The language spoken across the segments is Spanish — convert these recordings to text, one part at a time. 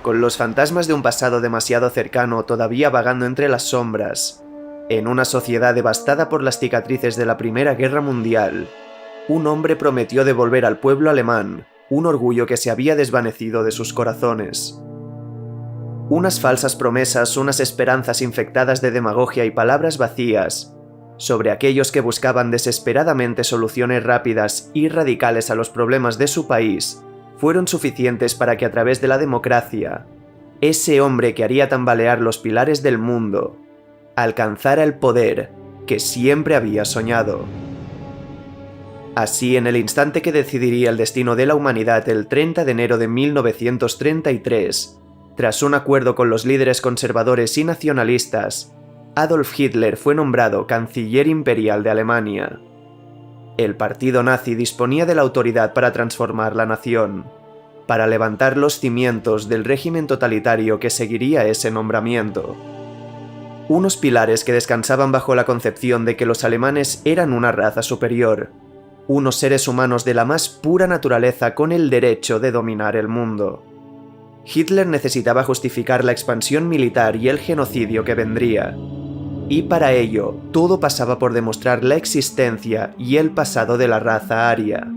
con los fantasmas de un pasado demasiado cercano todavía vagando entre las sombras, en una sociedad devastada por las cicatrices de la Primera Guerra Mundial, un hombre prometió devolver al pueblo alemán un orgullo que se había desvanecido de sus corazones. Unas falsas promesas, unas esperanzas infectadas de demagogia y palabras vacías, sobre aquellos que buscaban desesperadamente soluciones rápidas y radicales a los problemas de su país, fueron suficientes para que a través de la democracia, ese hombre que haría tambalear los pilares del mundo, alcanzara el poder que siempre había soñado. Así, en el instante que decidiría el destino de la humanidad el 30 de enero de 1933, tras un acuerdo con los líderes conservadores y nacionalistas, Adolf Hitler fue nombrado canciller imperial de Alemania. El partido nazi disponía de la autoridad para transformar la nación, para levantar los cimientos del régimen totalitario que seguiría ese nombramiento. Unos pilares que descansaban bajo la concepción de que los alemanes eran una raza superior, unos seres humanos de la más pura naturaleza con el derecho de dominar el mundo. Hitler necesitaba justificar la expansión militar y el genocidio que vendría, y para ello todo pasaba por demostrar la existencia y el pasado de la raza aria.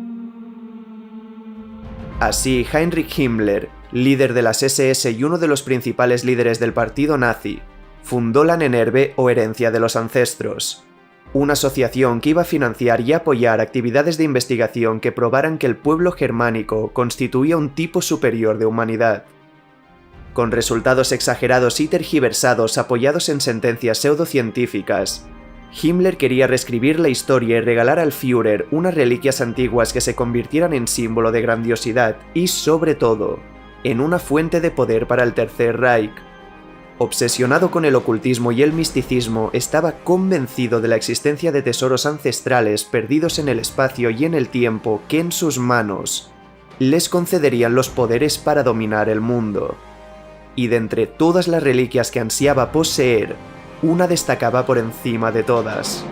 Así, Heinrich Himmler, líder de las SS y uno de los principales líderes del partido nazi, fundó la Nennerbe o Herencia de los Ancestros, una asociación que iba a financiar y apoyar actividades de investigación que probaran que el pueblo germánico constituía un tipo superior de humanidad. Con resultados exagerados y tergiversados apoyados en sentencias pseudocientíficas, Himmler quería reescribir la historia y regalar al Führer unas reliquias antiguas que se convirtieran en símbolo de grandiosidad y, sobre todo, en una fuente de poder para el Tercer Reich. Obsesionado con el ocultismo y el misticismo, estaba convencido de la existencia de tesoros ancestrales perdidos en el espacio y en el tiempo que en sus manos les concederían los poderes para dominar el mundo. Y de entre todas las reliquias que ansiaba poseer, una destacaba por encima de todas.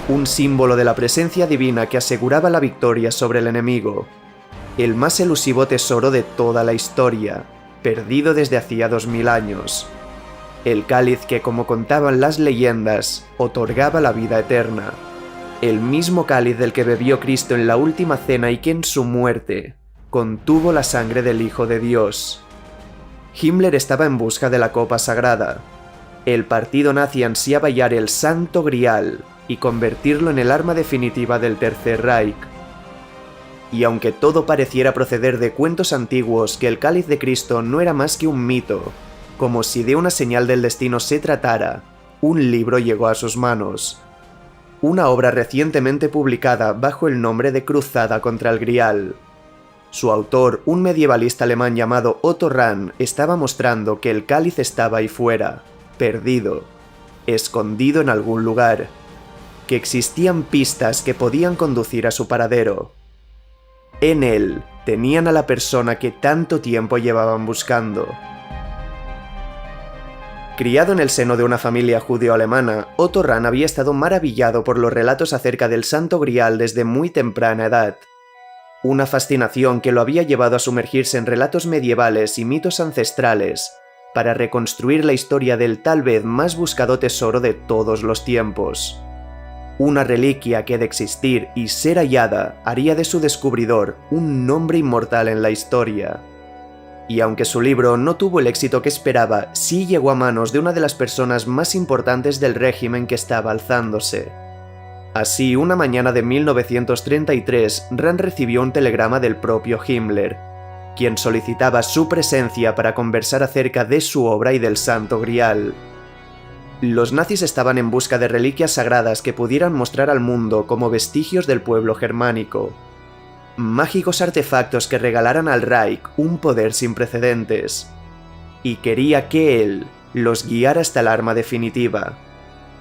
Un símbolo de la presencia divina que aseguraba la victoria sobre el enemigo. El más elusivo tesoro de toda la historia, perdido desde hacía 2000 años. El cáliz que, como contaban las leyendas, otorgaba la vida eterna. El mismo cáliz del que bebió Cristo en la última cena y que en su muerte contuvo la sangre del Hijo de Dios. Himmler estaba en busca de la copa sagrada. El partido nazi ansiaba hallar el Santo Grial y convertirlo en el arma definitiva del Tercer Reich. Y aunque todo pareciera proceder de cuentos antiguos, que el cáliz de Cristo no era más que un mito, como si de una señal del destino se tratara, un libro llegó a sus manos. Una obra recientemente publicada bajo el nombre de Cruzada contra el Grial. Su autor, un medievalista alemán llamado Otto Rahn, estaba mostrando que el cáliz estaba ahí fuera, perdido, escondido en algún lugar, que existían pistas que podían conducir a su paradero. En él tenían a la persona que tanto tiempo llevaban buscando. Criado en el seno de una familia judeo-alemana, Otto Rahn había estado maravillado por los relatos acerca del Santo Grial desde muy temprana edad. Una fascinación que lo había llevado a sumergirse en relatos medievales y mitos ancestrales para reconstruir la historia del tal vez más buscado tesoro de todos los tiempos. Una reliquia que, de existir y ser hallada, haría de su descubridor un nombre inmortal en la historia. Y aunque su libro no tuvo el éxito que esperaba, sí llegó a manos de una de las personas más importantes del régimen que estaba alzándose. Así, una mañana de 1933, Rahn recibió un telegrama del propio Himmler, quien solicitaba su presencia para conversar acerca de su obra y del Santo Grial. Los nazis estaban en busca de reliquias sagradas que pudieran mostrar al mundo como vestigios del pueblo germánico. Mágicos artefactos que regalaran al Reich un poder sin precedentes. Y quería que él los guiara hasta el arma definitiva.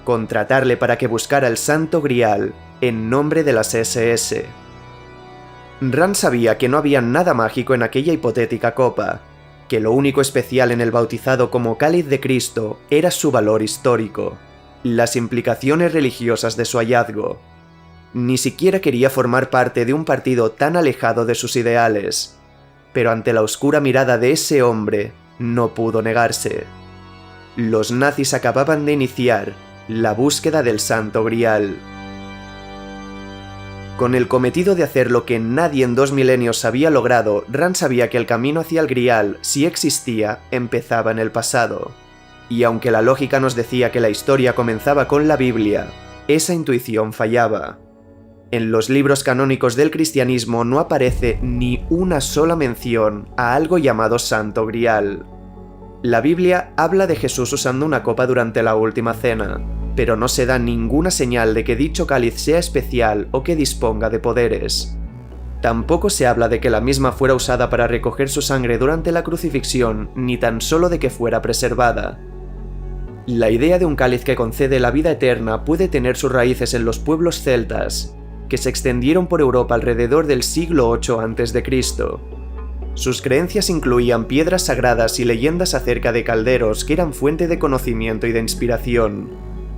Contratarle para que buscara el Santo Grial en nombre de las SS. Rahn sabía que no había nada mágico en aquella hipotética copa, que lo único especial en el bautizado como Cáliz de Cristo era su valor histórico, las implicaciones religiosas de su hallazgo. Ni siquiera quería formar parte de un partido tan alejado de sus ideales. pero ante la oscura mirada de ese hombre no pudo negarse. Los nazis acababan de iniciar la búsqueda del Santo Grial. Con el cometido de hacer lo que nadie en 2 milenios había logrado, Rand sabía que el camino hacia el Grial, si existía, empezaba en el pasado. Y aunque la lógica nos decía que la historia comenzaba con la Biblia, esa intuición fallaba. En los libros canónicos del cristianismo no aparece ni una sola mención a algo llamado Santo Grial. La Biblia habla de Jesús usando una copa durante la última cena, pero no se da ninguna señal de que dicho cáliz sea especial o que disponga de poderes. Tampoco se habla de que la misma fuera usada para recoger su sangre durante la crucifixión, ni tan solo de que fuera preservada. La idea de un cáliz que concede la vida eterna puede tener sus raíces en los pueblos celtas, que se extendieron por Europa alrededor del siglo VIII a.C. Sus creencias incluían piedras sagradas y leyendas acerca de calderos que eran fuente de conocimiento y de inspiración,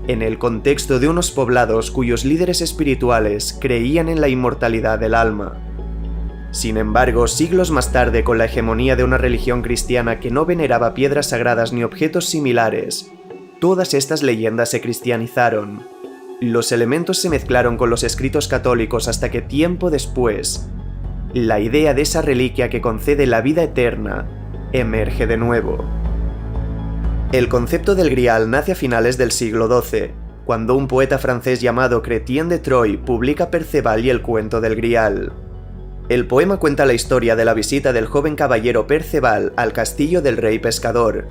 en el contexto de unos poblados cuyos líderes espirituales creían en la inmortalidad del alma. Sin embargo, siglos más tarde, con la hegemonía de una religión cristiana que no veneraba piedras sagradas ni objetos similares, todas estas leyendas se cristianizaron. Los elementos se mezclaron con los escritos católicos hasta que tiempo después, la idea de esa reliquia que concede la vida eterna emerge de nuevo. El concepto del Grial nace a finales del siglo XII, cuando un poeta francés llamado Chrétien de Troyes publica Perceval y el cuento del Grial. El poema cuenta la historia de la visita del joven caballero Perceval al castillo del rey pescador,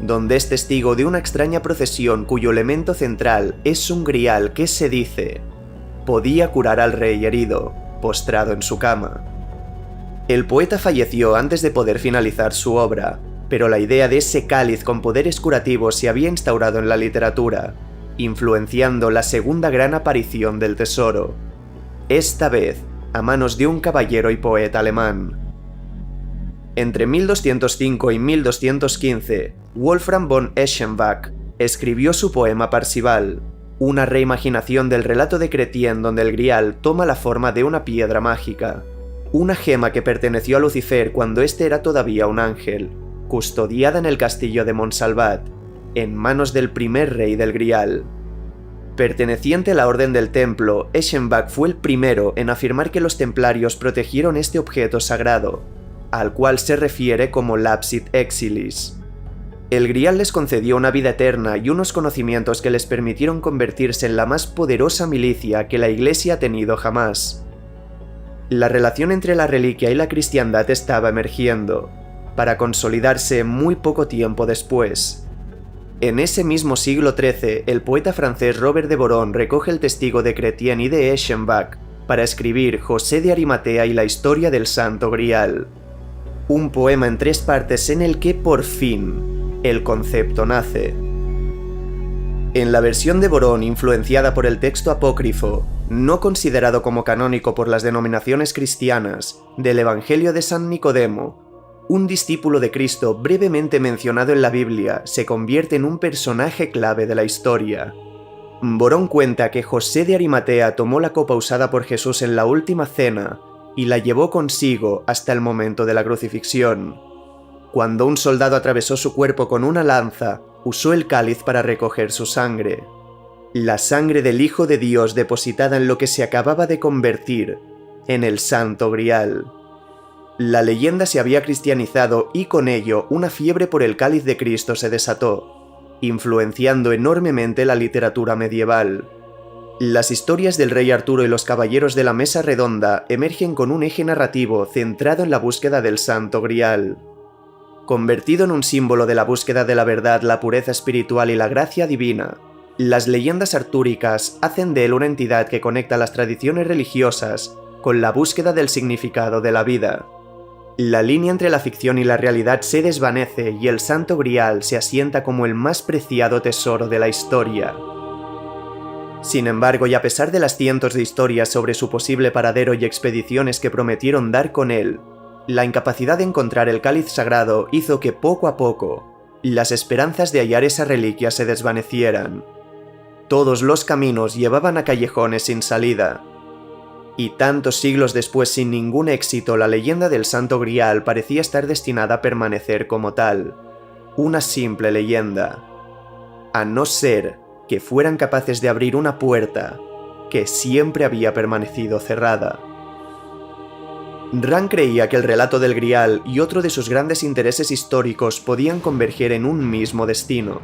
donde es testigo de una extraña procesión cuyo elemento central es un grial que se dice podía curar al rey herido, postrado en su cama. El poeta falleció antes de poder finalizar su obra, pero la idea de ese cáliz con poderes curativos se había instaurado en la literatura, influenciando la segunda gran aparición del tesoro, esta vez a manos de un caballero y poeta alemán. Entre 1205 y 1215, Wolfram von Eschenbach escribió su poema Parzival, una reimaginación del relato de Chrétien donde el Grial toma la forma de una piedra mágica, una gema que perteneció a Lucifer cuando éste era todavía un ángel, custodiada en el castillo de Montsalvat, en manos del primer rey del Grial. Perteneciente a la Orden del Templo, Eschenbach fue el primero en afirmar que los templarios protegieron este objeto sagrado, al cual se refiere como Lapsit Exilis. El Grial les concedió una vida eterna y unos conocimientos que les permitieron convertirse en la más poderosa milicia que la Iglesia ha tenido jamás. La relación entre la reliquia y la cristiandad estaba emergiendo, para consolidarse muy poco tiempo después. En ese mismo siglo XIII, el poeta francés Robert de Boron recoge el testigo de Chrétien y de Eschenbach para escribir José de Arimatea y la historia del Santo Grial, un poema en 3 partes en el que por fin el concepto nace. En la versión de Boron, influenciada por el texto apócrifo, no considerado como canónico por las denominaciones cristianas, del Evangelio de San Nicodemo, un discípulo de Cristo brevemente mencionado en la Biblia se convierte en un personaje clave de la historia. Boron cuenta que José de Arimatea tomó la copa usada por Jesús en la última cena y la llevó consigo hasta el momento de la crucifixión. Cuando un soldado atravesó su cuerpo con una lanza, usó el cáliz para recoger su sangre. La sangre del Hijo de Dios depositada en lo que se acababa de convertir en el Santo Grial. La leyenda se había cristianizado y con ello una fiebre por el cáliz de Cristo se desató, influenciando enormemente la literatura medieval. Las historias del rey Arturo y los caballeros de la Mesa Redonda emergen con un eje narrativo centrado en la búsqueda del Santo Grial. Convertido en un símbolo de la búsqueda de la verdad, la pureza espiritual y la gracia divina, las leyendas artúricas hacen de él una entidad que conecta las tradiciones religiosas con la búsqueda del significado de la vida. La línea entre la ficción y la realidad se desvanece y el Santo Grial se asienta como el más preciado tesoro de la historia. Sin embargo, y a pesar de las cientos de historias sobre su posible paradero y expediciones que prometieron dar con él, la incapacidad de encontrar el cáliz sagrado hizo que poco a poco las esperanzas de hallar esa reliquia se desvanecieran. Todos los caminos llevaban a callejones sin salida. Y tantos siglos después sin ningún éxito, la leyenda del Santo Grial parecía estar destinada a permanecer como tal. Una simple leyenda. A no ser que fueran capaces de abrir una puerta que siempre había permanecido cerrada. Rand creía que el relato del Grial y otro de sus grandes intereses históricos podían converger en un mismo destino.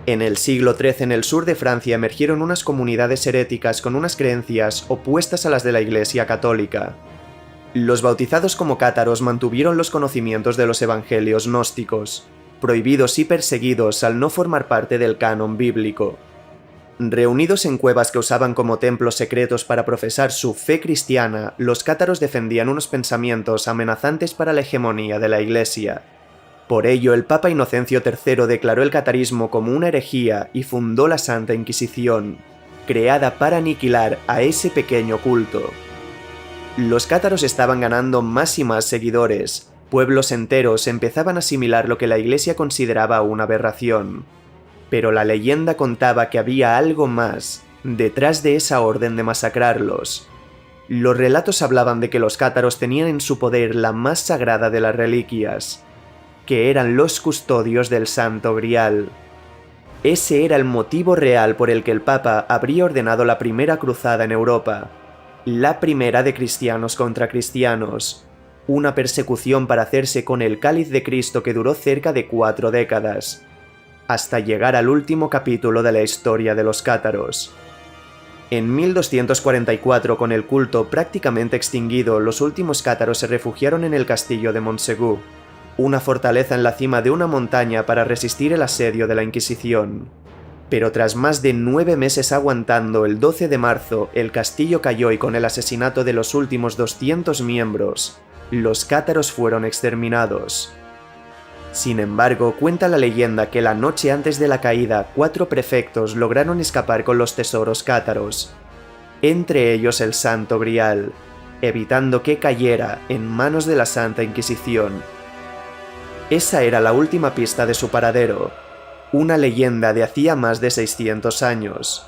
En el siglo XIII, en el sur de Francia, emergieron unas comunidades heréticas con unas creencias opuestas a las de la Iglesia católica. Los bautizados como cátaros mantuvieron los conocimientos de los evangelios gnósticos, prohibidos y perseguidos al no formar parte del canon bíblico. Reunidos en cuevas que usaban como templos secretos para profesar su fe cristiana, los cátaros defendían unos pensamientos amenazantes para la hegemonía de la Iglesia. Por ello, el Papa Inocencio III declaró el catarismo como una herejía y fundó la Santa Inquisición, creada para aniquilar a ese pequeño culto. Los cátaros estaban ganando más y más seguidores. Pueblos enteros empezaban a asimilar lo que la Iglesia consideraba una aberración. Pero la leyenda contaba que había algo más detrás de esa orden de masacrarlos. Los relatos hablaban de que los cátaros tenían en su poder la más sagrada de las reliquias, que eran los custodios del Santo Grial. Ese era el motivo real por el que el Papa habría ordenado la primera cruzada en Europa, la primera de cristianos contra cristianos, una persecución para hacerse con el cáliz de Cristo que duró cerca de 4 décadas, hasta llegar al último capítulo de la historia de los cátaros. En 1244, con el culto prácticamente extinguido, los últimos cátaros se refugiaron en el castillo de Montsegur, una fortaleza en la cima de una montaña para resistir el asedio de la Inquisición. Pero tras más de 9 meses aguantando, el 12 de marzo, el castillo cayó y con el asesinato de los últimos 200 miembros, los cátaros fueron exterminados. Sin embargo, cuenta la leyenda que la noche antes de la caída, 4 prefectos lograron escapar con los tesoros cátaros, entre ellos el Santo Grial, evitando que cayera en manos de la Santa Inquisición. Esa era la última pista de su paradero, una leyenda de hacía más de 600 años.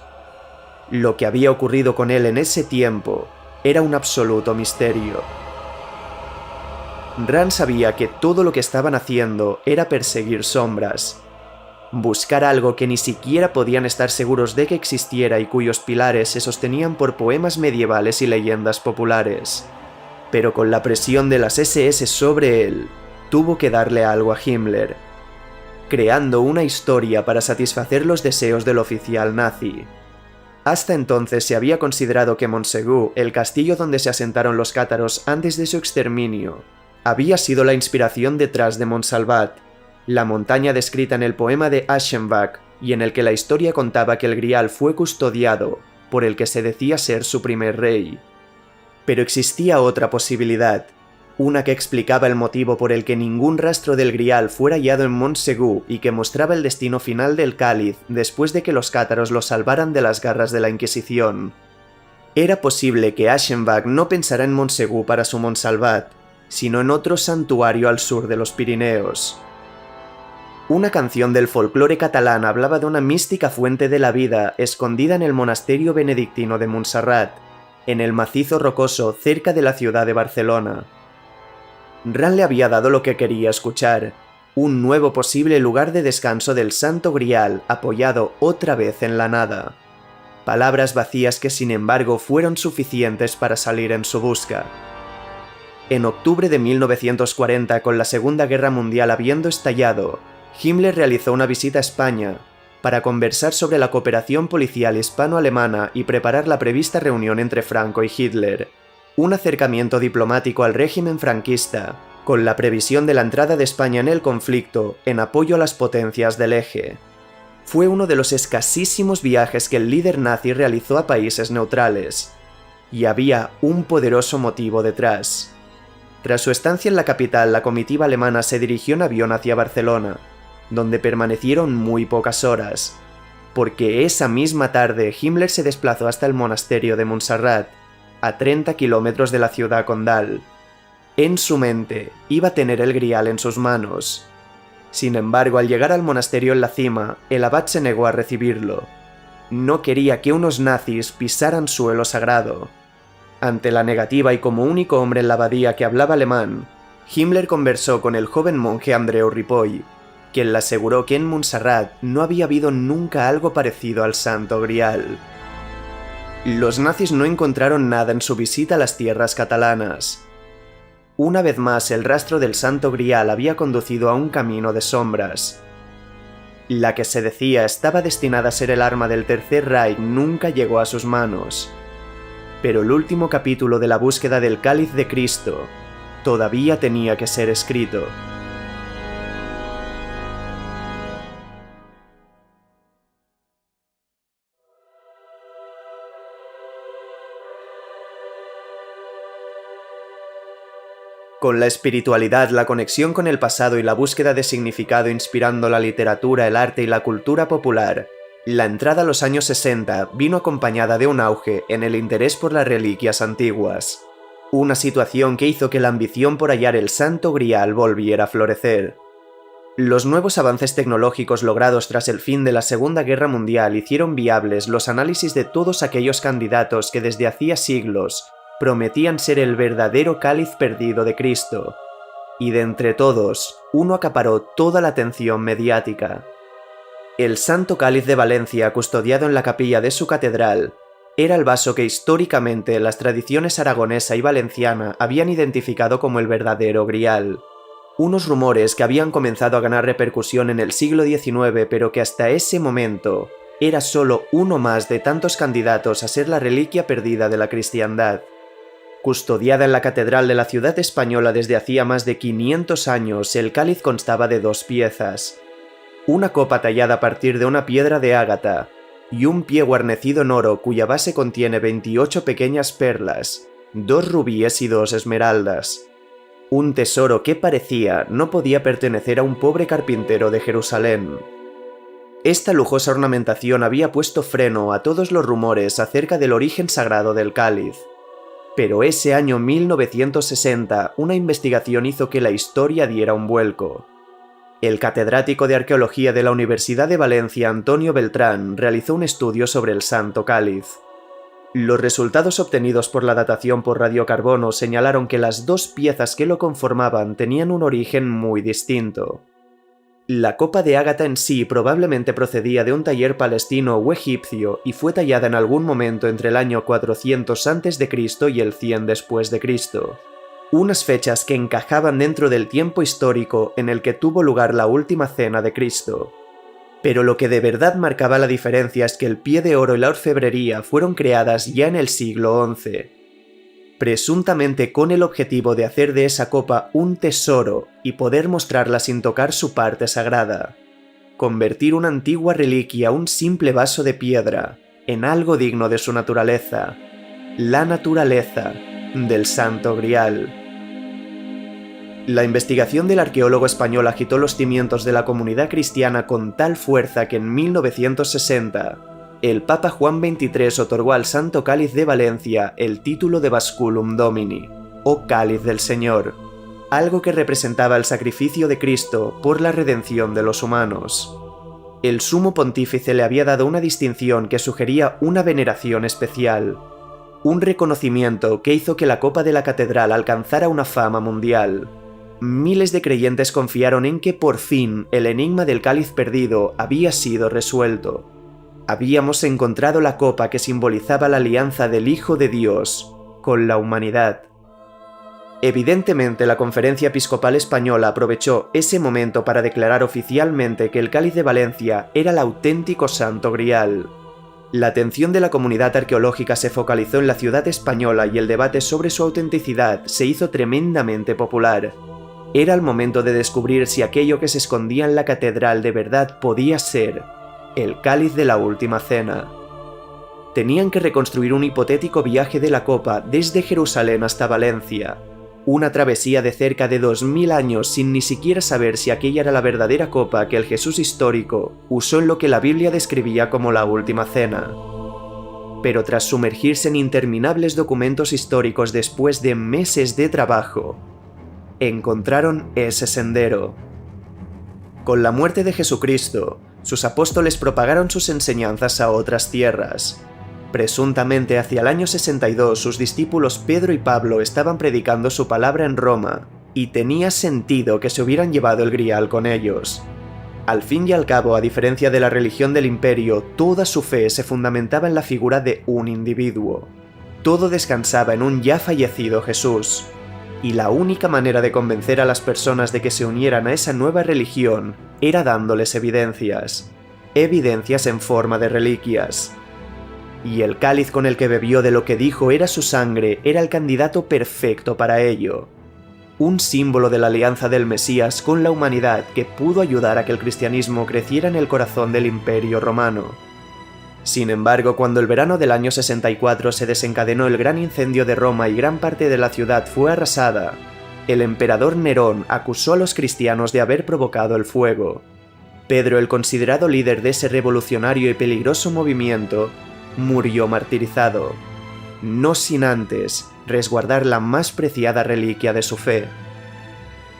Lo que había ocurrido con él en ese tiempo era un absoluto misterio. Rand sabía que todo lo que estaban haciendo era perseguir sombras, buscar algo que ni siquiera podían estar seguros de que existiera y cuyos pilares se sostenían por poemas medievales y leyendas populares. Pero con la presión de las SS sobre él, tuvo que darle algo a Himmler, creando una historia para satisfacer los deseos del oficial nazi. Hasta entonces se había considerado que Montsegur, el castillo donde se asentaron los cátaros antes de su exterminio, había sido la inspiración detrás de Montsalvat, la montaña descrita en el poema de Aschenbach y en el que la historia contaba que el Grial fue custodiado por el que se decía ser su primer rey. Pero existía otra posibilidad, una que explicaba el motivo por el que ningún rastro del Grial fuera hallado en Montsegur y que mostraba el destino final del cáliz después de que los cátaros lo salvaran de las garras de la Inquisición. Era posible que Aschenbach no pensara en Montsegur para su Montsalvat, sino en otro santuario al sur de los Pirineos. Una canción del folclore catalán hablaba de una mística fuente de la vida escondida en el monasterio benedictino de Montserrat, en el macizo rocoso cerca de la ciudad de Barcelona. Rand le había dado lo que quería escuchar, un nuevo posible lugar de descanso del Santo Grial apoyado otra vez en la nada. Palabras vacías que sin embargo fueron suficientes para salir en su busca. En octubre de 1940, con la Segunda Guerra Mundial habiendo estallado, Himmler realizó una visita a España para conversar sobre la cooperación policial hispano-alemana y preparar la prevista reunión entre Franco y Hitler, un acercamiento diplomático al régimen franquista, con la previsión de la entrada de España en el conflicto en apoyo a las potencias del Eje. Fue uno de los escasísimos viajes que el líder nazi realizó a países neutrales, y había un poderoso motivo detrás. Tras su estancia en la capital, la comitiva alemana se dirigió en avión hacia Barcelona, donde permanecieron muy pocas horas, porque esa misma tarde Himmler se desplazó hasta el monasterio de Montserrat, a 30 kilómetros de la ciudad condal. En su mente, iba a tener el Grial en sus manos. Sin embargo, al llegar al monasterio en la cima, el abad se negó a recibirlo. No quería que unos nazis pisaran suelo sagrado. Ante la negativa y como único hombre en la abadía que hablaba alemán, Himmler conversó con el joven monje Andreu Ripoll, quien le aseguró que en Montserrat no había habido nunca algo parecido al Santo Grial. Los nazis no encontraron nada en su visita a las tierras catalanas. Una vez más, el rastro del Santo Grial había conducido a un camino de sombras. La que se decía estaba destinada a ser el arma del Tercer Reich nunca llegó a sus manos. Pero el último capítulo de la búsqueda del Cáliz de Cristo todavía tenía que ser escrito. Con la espiritualidad, la conexión con el pasado y la búsqueda de significado inspirando la literatura, el arte y la cultura popular, la entrada a los años 60 vino acompañada de un auge en el interés por las reliquias antiguas. Una situación que hizo que la ambición por hallar el Santo Grial volviera a florecer. Los nuevos avances tecnológicos logrados tras el fin de la Segunda Guerra Mundial hicieron viables los análisis de todos aquellos candidatos que desde hacía siglos prometían ser el verdadero cáliz perdido de Cristo. Y de entre todos, uno acaparó toda la atención mediática. El Santo Cáliz de Valencia, custodiado en la capilla de su catedral, era el vaso que históricamente las tradiciones aragonesa y valenciana habían identificado como el verdadero grial. Unos rumores que habían comenzado a ganar repercusión en el siglo XIX, pero que hasta ese momento era solo uno más de tantos candidatos a ser la reliquia perdida de la cristiandad. Custodiada en la catedral de la ciudad española desde hacía más de 500 años, el cáliz constaba de 2 piezas. Una copa tallada a partir de una piedra de ágata, y un pie guarnecido en oro cuya base contiene 28 pequeñas perlas, 2 rubíes y 2 esmeraldas. Un tesoro que parecía no podía pertenecer a un pobre carpintero de Jerusalén. Esta lujosa ornamentación había puesto freno a todos los rumores acerca del origen sagrado del cáliz. Pero ese año 1960, una investigación hizo que la historia diera un vuelco. El catedrático de arqueología de la Universidad de Valencia, Antonio Beltrán, realizó un estudio sobre el Santo Cáliz. Los resultados obtenidos por la datación por radiocarbono señalaron que las 2 piezas que lo conformaban tenían un origen muy distinto. La copa de ágata en sí probablemente procedía de un taller palestino o egipcio y fue tallada en algún momento entre el año 400 a.C. y el 100 después de Cristo. Unas fechas que encajaban dentro del tiempo histórico en el que tuvo lugar la última cena de Cristo. Pero lo que de verdad marcaba la diferencia es que el pie de oro y la orfebrería fueron creadas ya en el siglo XI, presuntamente con el objetivo de hacer de esa copa un tesoro y poder mostrarla sin tocar su parte sagrada, convertir una antigua reliquia, un simple vaso de piedra, en algo digno de su naturaleza, la naturaleza del Santo Grial. La investigación del arqueólogo español agitó los cimientos de la comunidad cristiana con tal fuerza que en 1960, el Papa Juan XXIII otorgó al Santo Cáliz de Valencia el título de Vasculum Domini, o Cáliz del Señor, algo que representaba el sacrificio de Cristo por la redención de los humanos. El sumo pontífice le había dado una distinción que sugería una veneración especial, un reconocimiento que hizo que la copa de la catedral alcanzara una fama mundial. Miles de creyentes confiaron en que por fin el enigma del cáliz perdido había sido resuelto. Habíamos encontrado la copa que simbolizaba la alianza del Hijo de Dios con la humanidad. Evidentemente, la Conferencia Episcopal Española aprovechó ese momento para declarar oficialmente que el Cáliz de Valencia era el auténtico Santo Grial. La atención de la comunidad arqueológica se focalizó en la ciudad española y el debate sobre su autenticidad se hizo tremendamente popular. Era el momento de descubrir si aquello que se escondía en la catedral de verdad podía ser el cáliz de la última cena. Tenían que reconstruir un hipotético viaje de la copa desde Jerusalén hasta Valencia, una travesía de cerca de 2000 años sin ni siquiera saber si aquella era la verdadera copa que el Jesús histórico usó en lo que la Biblia describía como la última cena. Pero tras sumergirse en interminables documentos históricos después de meses de trabajo, encontraron ese sendero. Con la muerte de Jesucristo, sus apóstoles propagaron sus enseñanzas a otras tierras, Presuntamente hacia el año 62 sus discípulos Pedro y Pablo estaban predicando su palabra en Roma, y tenía sentido que se hubieran llevado el grial con ellos. Al fin y al cabo, a diferencia de la religión del imperio, toda su fe se fundamentaba en la figura de un individuo. Todo descansaba en un ya fallecido Jesús. Y la única manera de convencer a las personas de que se unieran a esa nueva religión era dándoles evidencias. Evidencias en forma de reliquias. Y el cáliz con el que bebió de lo que dijo era su sangre era el candidato perfecto para ello. Un símbolo de la alianza del Mesías con la humanidad que pudo ayudar a que el cristianismo creciera en el corazón del Imperio Romano. Sin embargo, cuando el verano del año 64 se desencadenó el gran incendio de Roma y gran parte de la ciudad fue arrasada, el emperador Nerón acusó a los cristianos de haber provocado el fuego. Pedro, el considerado líder de ese revolucionario y peligroso movimiento, murió martirizado, no sin antes resguardar la más preciada reliquia de su fe.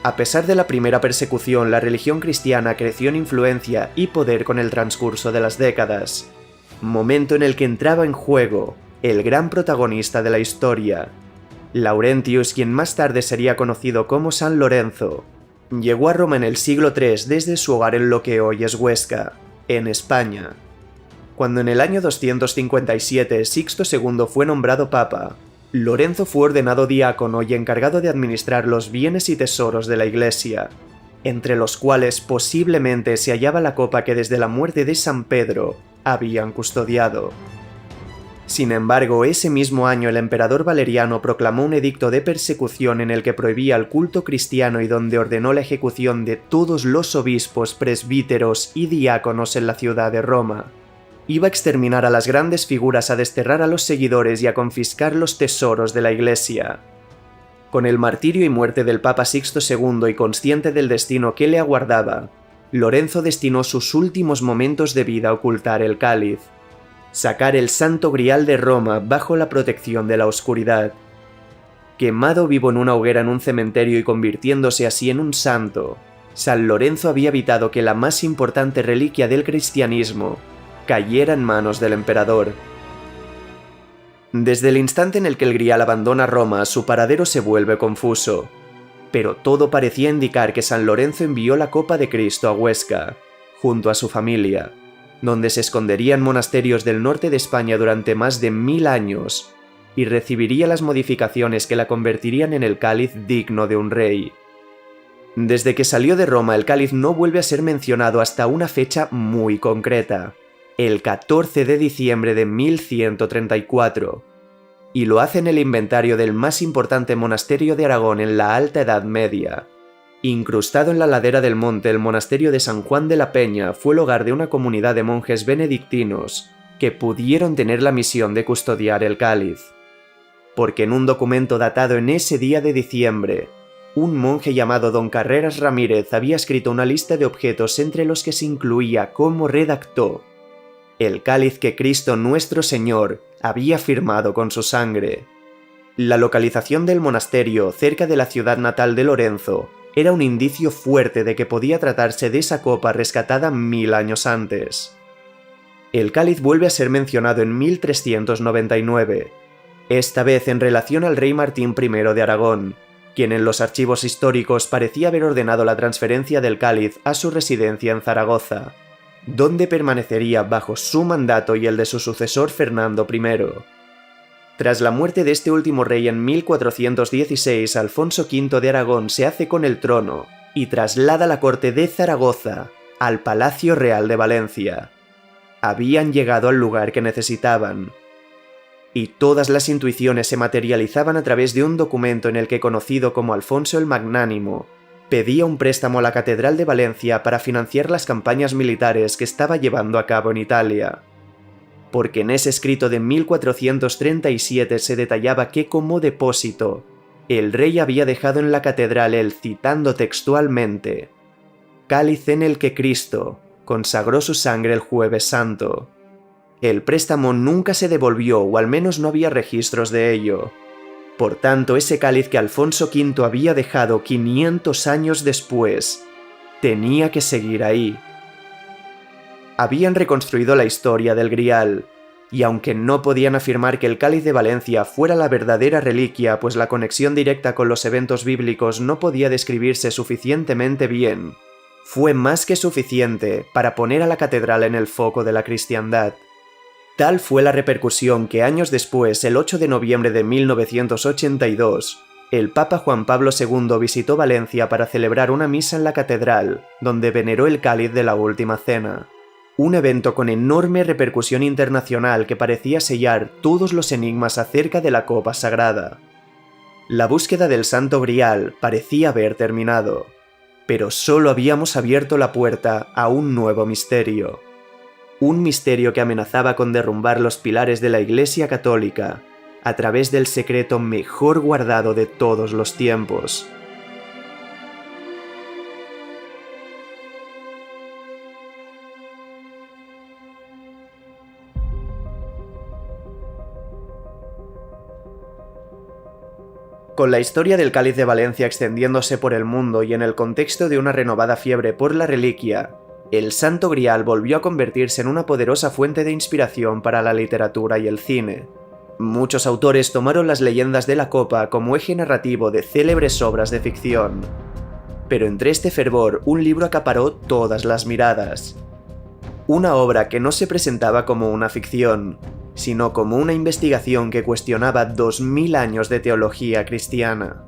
A pesar de la primera persecución, la religión cristiana creció en influencia y poder con el transcurso de las décadas, momento en el que entraba en juego el gran protagonista de la historia. Laurentius, quien más tarde sería conocido como San Lorenzo, llegó a Roma en el siglo III desde su hogar en lo que hoy es Huesca, en España. Cuando en el año 257 Sixto II fue nombrado papa, Lorenzo fue ordenado diácono y encargado de administrar los bienes y tesoros de la Iglesia, entre los cuales posiblemente se hallaba la copa que desde la muerte de San Pedro habían custodiado. Sin embargo, ese mismo año el emperador Valeriano proclamó un edicto de persecución en el que prohibía el culto cristiano y donde ordenó la ejecución de todos los obispos, presbíteros y diáconos en la ciudad de Roma. Iba a exterminar a las grandes figuras, a desterrar a los seguidores y a confiscar los tesoros de la Iglesia. Con el martirio y muerte del Papa Sixto II y consciente del destino que le aguardaba, Lorenzo destinó sus últimos momentos de vida a ocultar el cáliz, sacar el Santo Grial de Roma bajo la protección de la oscuridad. Quemado vivo en una hoguera en un cementerio y convirtiéndose así en un santo, San Lorenzo había evitado que la más importante reliquia del cristianismo cayera en manos del emperador. Desde el instante en el que el grial abandona Roma, su paradero se vuelve confuso, pero todo parecía indicar que San Lorenzo envió la copa de Cristo a Huesca, junto a su familia, donde se escondería en monasterios del norte de España durante más de 1000 años, y recibiría las modificaciones que la convertirían en el cáliz digno de un rey. Desde que salió de Roma, el cáliz no vuelve a ser mencionado hasta una fecha muy concreta, el 14 de diciembre de 1134, y lo hace en el inventario del más importante monasterio de Aragón en la Alta Edad Media. Incrustado en la ladera del monte, el monasterio de San Juan de la Peña fue el hogar de una comunidad de monjes benedictinos que pudieron tener la misión de custodiar el cáliz. Porque en un documento datado en ese día de diciembre, un monje llamado Don Carreras Ramírez había escrito una lista de objetos entre los que se incluía, como redactó, el cáliz que Cristo nuestro Señor había firmado con su sangre. La localización del monasterio, cerca de la ciudad natal de Lorenzo, era un indicio fuerte de que podía tratarse de esa copa rescatada 1000 años antes. El cáliz vuelve a ser mencionado en 1399, esta vez en relación al rey Martín I de Aragón, quien en los archivos históricos parecía haber ordenado la transferencia del cáliz a su residencia en Zaragoza, donde permanecería bajo su mandato y el de su sucesor Fernando I. Tras la muerte de este último rey en 1416, Alfonso V de Aragón se hace con el trono y traslada la corte de Zaragoza al Palacio Real de Valencia. Habían llegado al lugar que necesitaban. Y todas las intuiciones se materializaban a través de un documento en el que, conocido como Alfonso el Magnánimo, pedía un préstamo a la Catedral de Valencia para financiar las campañas militares que estaba llevando a cabo en Italia. Porque en ese escrito de 1437 se detallaba que como depósito, el rey había dejado en la catedral el, citando textualmente, cáliz en el que Cristo consagró su sangre el Jueves Santo. El préstamo nunca se devolvió, o al menos no había registros de ello. Por tanto, ese cáliz que Alfonso V había dejado 500 años después, tenía que seguir ahí. Habían reconstruido la historia del Grial, y aunque no podían afirmar que el cáliz de Valencia fuera la verdadera reliquia, pues la conexión directa con los eventos bíblicos no podía describirse suficientemente bien, fue más que suficiente para poner a la catedral en el foco de la cristiandad. Tal fue la repercusión que años después, el 8 de noviembre de 1982, el Papa Juan Pablo II visitó Valencia para celebrar una misa en la catedral, donde veneró el cáliz de la Última Cena. Un evento con enorme repercusión internacional que parecía sellar todos los enigmas acerca de la copa sagrada. La búsqueda del Santo Grial parecía haber terminado, pero solo habíamos abierto la puerta a un nuevo misterio. Un misterio que amenazaba con derrumbar los pilares de la Iglesia Católica a través del secreto mejor guardado de todos los tiempos. Con la historia del Cáliz de Valencia extendiéndose por el mundo y en el contexto de una renovada fiebre por la reliquia, el Santo Grial volvió a convertirse en una poderosa fuente de inspiración para la literatura y el cine. Muchos autores tomaron las leyendas de la copa como eje narrativo de célebres obras de ficción. Pero entre este fervor, un libro acaparó todas las miradas. Una obra que no se presentaba como una ficción, sino como una investigación que cuestionaba 2000 años de teología cristiana,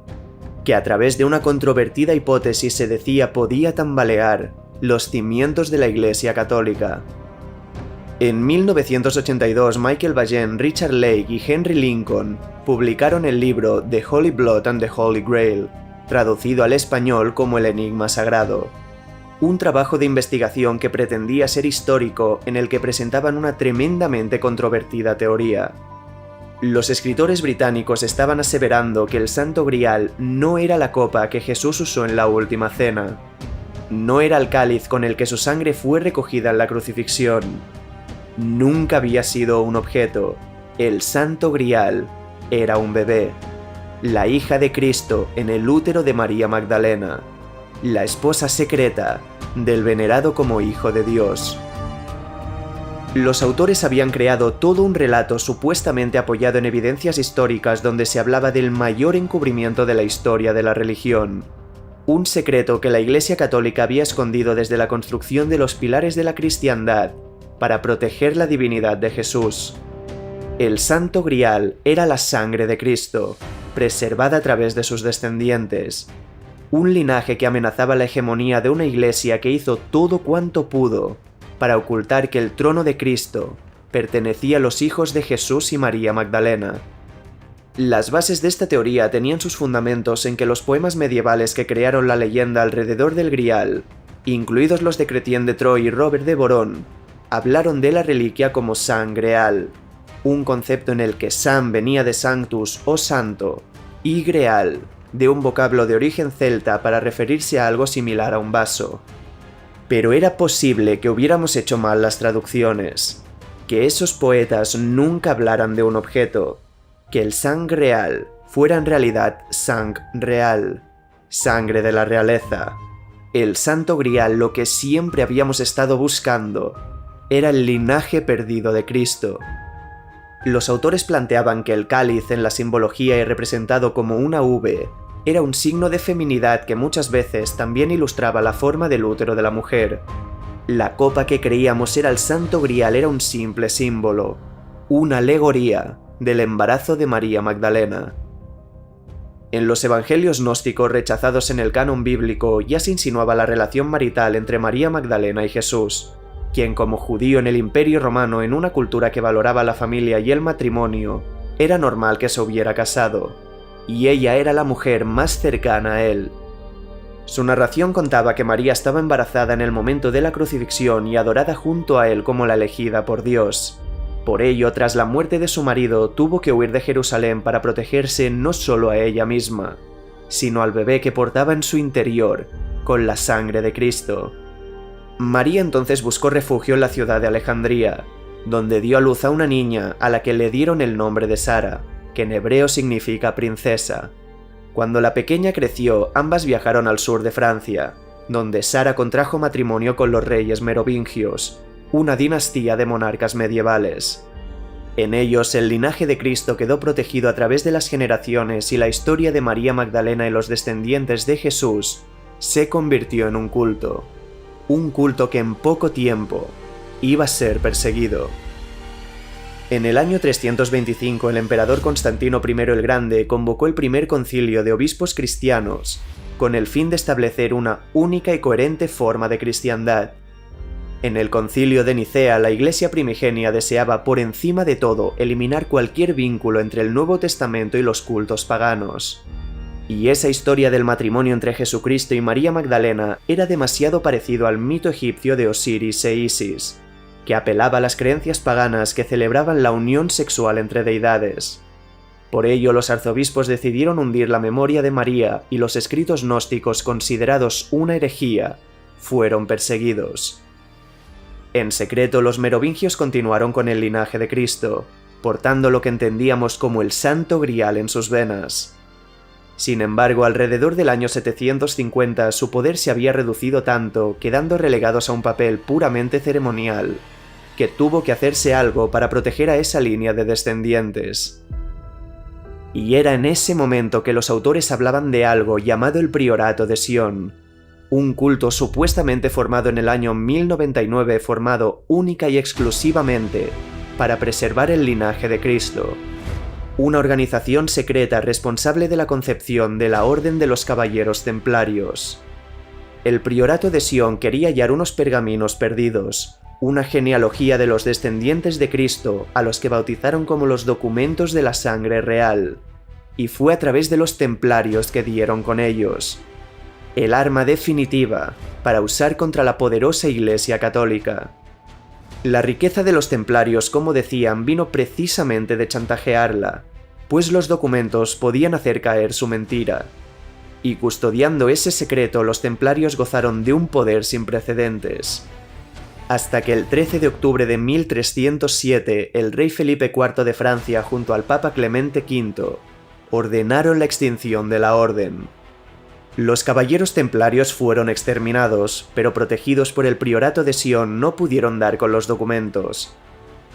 que a través de una controvertida hipótesis se decía podía tambalear los cimientos de la Iglesia Católica. En 1982, Michael Bayen, Richard Lake y Henry Lincoln publicaron el libro The Holy Blood and the Holy Grail, traducido al español como El Enigma Sagrado. Un trabajo de investigación que pretendía ser histórico en el que presentaban una tremendamente controvertida teoría. Los escritores británicos estaban aseverando que el Santo Grial no era la copa que Jesús usó en la Última Cena. No era el cáliz con el que su sangre fue recogida en la crucifixión. Nunca había sido un objeto. El Santo Grial era un bebé. La hija de Cristo en el útero de María Magdalena. La esposa secreta del venerado como Hijo de Dios. Los autores habían creado todo un relato supuestamente apoyado en evidencias históricas donde se hablaba del mayor encubrimiento de la historia de la religión. Un secreto que la Iglesia Católica había escondido desde la construcción de los pilares de la cristiandad para proteger la divinidad de Jesús. El Santo Grial era la sangre de Cristo, preservada a través de sus descendientes. Un linaje que amenazaba la hegemonía de una iglesia que hizo todo cuanto pudo para ocultar que el trono de Cristo pertenecía a los hijos de Jesús y María Magdalena. Las bases de esta teoría tenían sus fundamentos en que los poemas medievales que crearon la leyenda alrededor del Grial, incluidos los de Chrétien de Troyes y Robert de Boron, hablaron de la reliquia como Sang Greal, un concepto en el que San venía de Sanctus o santo, y Greal, de un vocablo de origen celta para referirse a algo similar a un vaso. Pero era posible que hubiéramos hecho mal las traducciones, que esos poetas nunca hablaran de un objeto, que el Sang Real fuera en realidad Sang Real, sangre de la realeza. El Santo Grial, lo que siempre habíamos estado buscando, era el linaje perdido de Cristo. Los autores planteaban que el cáliz en la simbología y representado como una V era un signo de feminidad que muchas veces también ilustraba la forma del útero de la mujer. La copa que creíamos era el Santo Grial era un simple símbolo, una alegoría del embarazo de María Magdalena. En los evangelios gnósticos rechazados en el canon bíblico ya se insinuaba la relación marital entre María Magdalena y Jesús, quien como judío en el Imperio Romano en una cultura que valoraba la familia y el matrimonio, era normal que se hubiera casado, y ella era la mujer más cercana a él. Su narración contaba que María estaba embarazada en el momento de la crucifixión y adorada junto a él como la elegida por Dios. Por ello, tras la muerte de su marido, tuvo que huir de Jerusalén para protegerse no solo a ella misma, sino al bebé que portaba en su interior, con la sangre de Cristo. María entonces buscó refugio en la ciudad de Alejandría, donde dio a luz a una niña a la que le dieron el nombre de Sara, que en hebreo significa princesa. Cuando la pequeña creció, ambas viajaron al sur de Francia, donde Sara contrajo matrimonio con los reyes merovingios, una dinastía de monarcas medievales. En ellos, el linaje de Cristo quedó protegido a través de las generaciones y la historia de María Magdalena y los descendientes de Jesús se convirtió en un culto que en poco tiempo iba a ser perseguido. En el año 325, el emperador Constantino I el Grande convocó el primer concilio de obispos cristianos con el fin de establecer una única y coherente forma de cristiandad. En el concilio de Nicea, la Iglesia primigenia deseaba por encima de todo eliminar cualquier vínculo entre el Nuevo Testamento y los cultos paganos. Y esa historia del matrimonio entre Jesucristo y María Magdalena era demasiado parecido al mito egipcio de Osiris e Isis, que apelaba a las creencias paganas que celebraban la unión sexual entre deidades. Por ello, los arzobispos decidieron hundir la memoria de María y los escritos gnósticos considerados una herejía fueron perseguidos. En secreto, los merovingios continuaron con el linaje de Cristo, portando lo que entendíamos como el Santo Grial en sus venas. Sin embargo, alrededor del año 750 su poder se había reducido tanto, quedando relegados a un papel puramente ceremonial, que tuvo que hacerse algo para proteger a esa línea de descendientes. Y era en ese momento que los autores hablaban de algo llamado el Priorato de Sion, un culto supuestamente formado en el año 1099 formado única y exclusivamente para preservar el linaje de Cristo. Una organización secreta responsable de la concepción de la Orden de los Caballeros Templarios. El Priorato de Sion quería hallar unos pergaminos perdidos, una genealogía de los descendientes de Cristo a los que bautizaron como los documentos de la sangre real, y fue a través de los templarios que dieron con ellos. El arma definitiva para usar contra la poderosa Iglesia Católica. La riqueza de los templarios, como decían, vino precisamente de chantajearla, pues los documentos podían hacer caer su mentira. Y custodiando ese secreto, los templarios gozaron de un poder sin precedentes. Hasta que el 13 de octubre de 1307, el rey Felipe IV de Francia junto al Papa Clemente V ordenaron la extinción de la orden. Los caballeros templarios fueron exterminados, pero protegidos por el Priorato de Sion no pudieron dar con los documentos.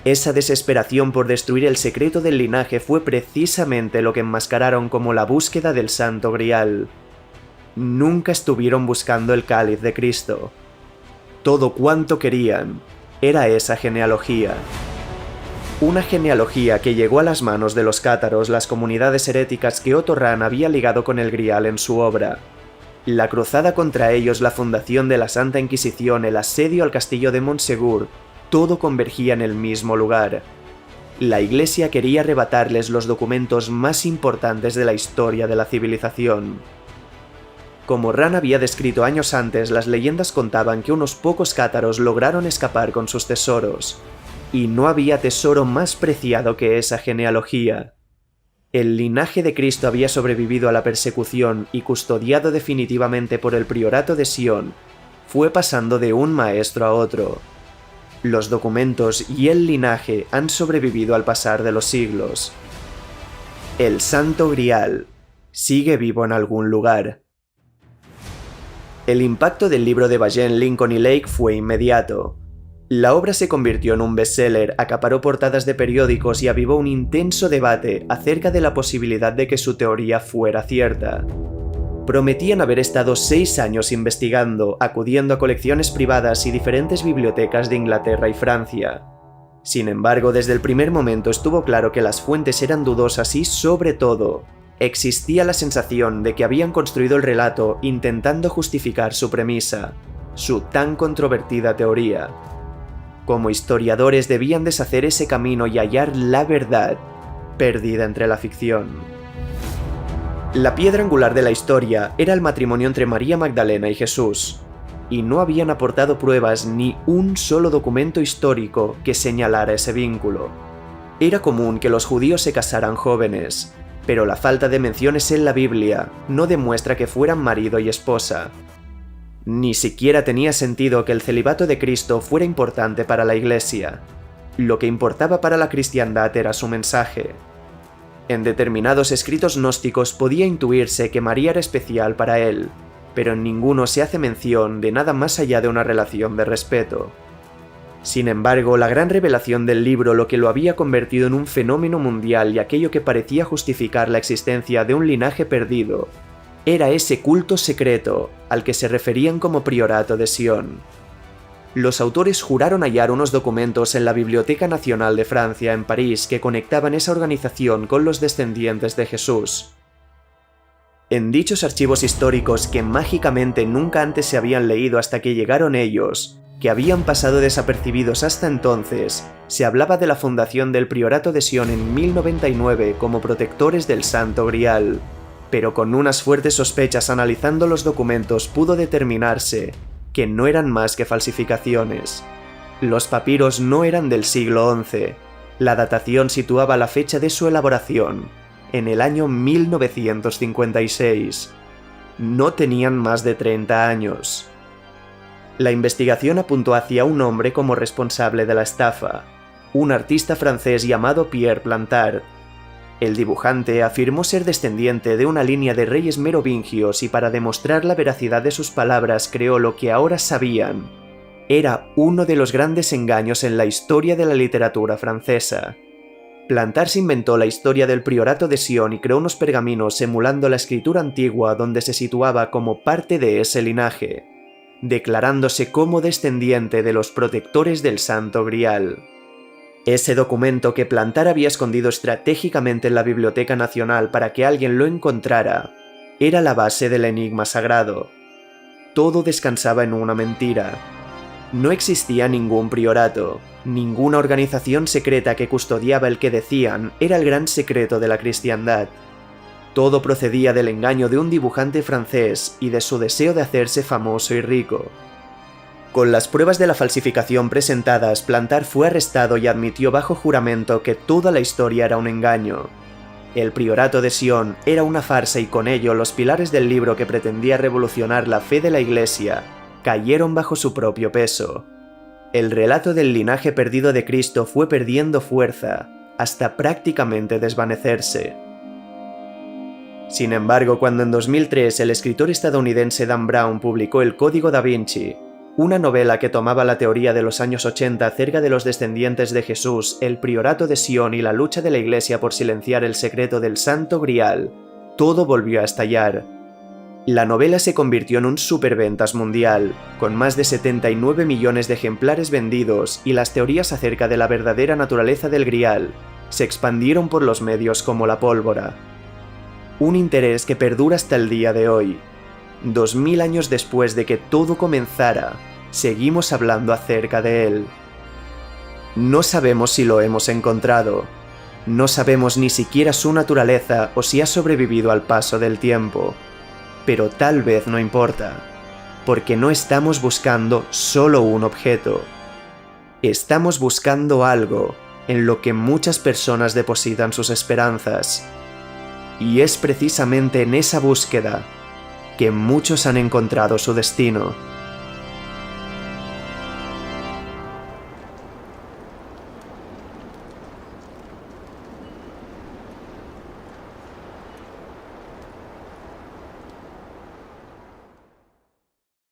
Esa desesperación por destruir el secreto del linaje fue precisamente lo que enmascararon como la búsqueda del Santo Grial. Nunca estuvieron buscando el cáliz de Cristo. Todo cuanto querían era esa genealogía. Una genealogía que llegó a las manos de los cátaros, las comunidades heréticas que Otto Rahn había ligado con el Grial en su obra. La cruzada contra ellos, la fundación de la Santa Inquisición, el asedio al castillo de Montsegur, todo convergía en el mismo lugar. La Iglesia quería arrebatarles los documentos más importantes de la historia de la civilización. Como Rahn había descrito años antes, las leyendas contaban que unos pocos cátaros lograron escapar con sus tesoros, y no había tesoro más preciado que esa genealogía. El linaje de Cristo había sobrevivido a la persecución y, custodiado definitivamente por el Priorato de Sion, fue pasando de un maestro a otro. Los documentos y el linaje han sobrevivido al pasar de los siglos. El Santo Grial sigue vivo en algún lugar. El impacto del libro de Bajen, Lincoln y Lake fue inmediato. La obra se convirtió en un bestseller, acaparó portadas de periódicos y avivó un intenso debate acerca de la posibilidad de que su teoría fuera cierta. Prometían haber estado 6 años investigando, acudiendo a colecciones privadas y diferentes bibliotecas de Inglaterra y Francia. Sin embargo, desde el primer momento estuvo claro que las fuentes eran dudosas y, sobre todo, existía la sensación de que habían construido el relato intentando justificar su premisa, su tan controvertida teoría. Como historiadores debían deshacer ese camino y hallar la verdad, perdida entre la ficción. La piedra angular de la historia era el matrimonio entre María Magdalena y Jesús, y no habían aportado pruebas ni un solo documento histórico que señalara ese vínculo. Era común que los judíos se casaran jóvenes, pero la falta de menciones en la Biblia no demuestra que fueran marido y esposa. Ni siquiera tenía sentido que el celibato de Cristo fuera importante para la Iglesia. Lo que importaba para la cristiandad era su mensaje. En determinados escritos gnósticos podía intuirse que María era especial para él, pero en ninguno se hace mención de nada más allá de una relación de respeto. Sin embargo, la gran revelación del libro, lo que lo había convertido en un fenómeno mundial y aquello que parecía justificar la existencia de un linaje perdido, era ese culto secreto al que se referían como Priorato de Sion. Los autores juraron hallar unos documentos en la Biblioteca Nacional de Francia en París que conectaban esa organización con los descendientes de Jesús. En dichos archivos históricos que mágicamente nunca antes se habían leído hasta que llegaron ellos, que habían pasado desapercibidos hasta entonces, se hablaba de la fundación del Priorato de Sion en 1099 como protectores del Santo Grial, pero con unas fuertes sospechas analizando los documentos pudo determinarse que no eran más que falsificaciones. Los papiros no eran del siglo XI, la datación situaba la fecha de su elaboración en el año 1956. No tenían más de 30 años. La investigación apuntó hacia un hombre como responsable de la estafa, un artista francés llamado Pierre Plantard. El dibujante afirmó ser descendiente de una línea de reyes merovingios y para demostrar la veracidad de sus palabras creó lo que ahora sabían. Era uno de los grandes engaños en la historia de la literatura francesa. Plantard se inventó la historia del Priorato de Sion y creó unos pergaminos emulando la escritura antigua donde se situaba como parte de ese linaje, declarándose como descendiente de los protectores del Santo Grial. Ese documento que Plantard había escondido estratégicamente en la Biblioteca Nacional para que alguien lo encontrara, era la base del enigma sagrado. Todo descansaba en una mentira. No existía ningún priorato, ninguna organización secreta que custodiaba el que decían era el gran secreto de la cristiandad. Todo procedía del engaño de un dibujante francés y de su deseo de hacerse famoso y rico. Con las pruebas de la falsificación presentadas, Plantard fue arrestado y admitió bajo juramento que toda la historia era un engaño. El Priorato de Sion era una farsa y con ello los pilares del libro que pretendía revolucionar la fe de la Iglesia cayeron bajo su propio peso. El relato del linaje perdido de Cristo fue perdiendo fuerza hasta prácticamente desvanecerse. Sin embargo, cuando en 2003 el escritor estadounidense Dan Brown publicó El Código da Vinci, una novela que tomaba la teoría de los años 80 acerca de los descendientes de Jesús, el Priorato de Sion y la lucha de la Iglesia por silenciar el secreto del Santo Grial, todo volvió a estallar. La novela se convirtió en un superventas mundial, con más de 79 millones de ejemplares vendidos y las teorías acerca de la verdadera naturaleza del Grial se expandieron por los medios como la pólvora. Un interés que perdura hasta el día de hoy. 2000 años después de que todo comenzara, seguimos hablando acerca de él. No sabemos si lo hemos encontrado. No sabemos ni siquiera su naturaleza o si ha sobrevivido al paso del tiempo. Pero tal vez no importa, porque no estamos buscando solo un objeto. Estamos buscando algo en lo que muchas personas depositan sus esperanzas. Y es precisamente en esa búsqueda que muchos han encontrado su destino.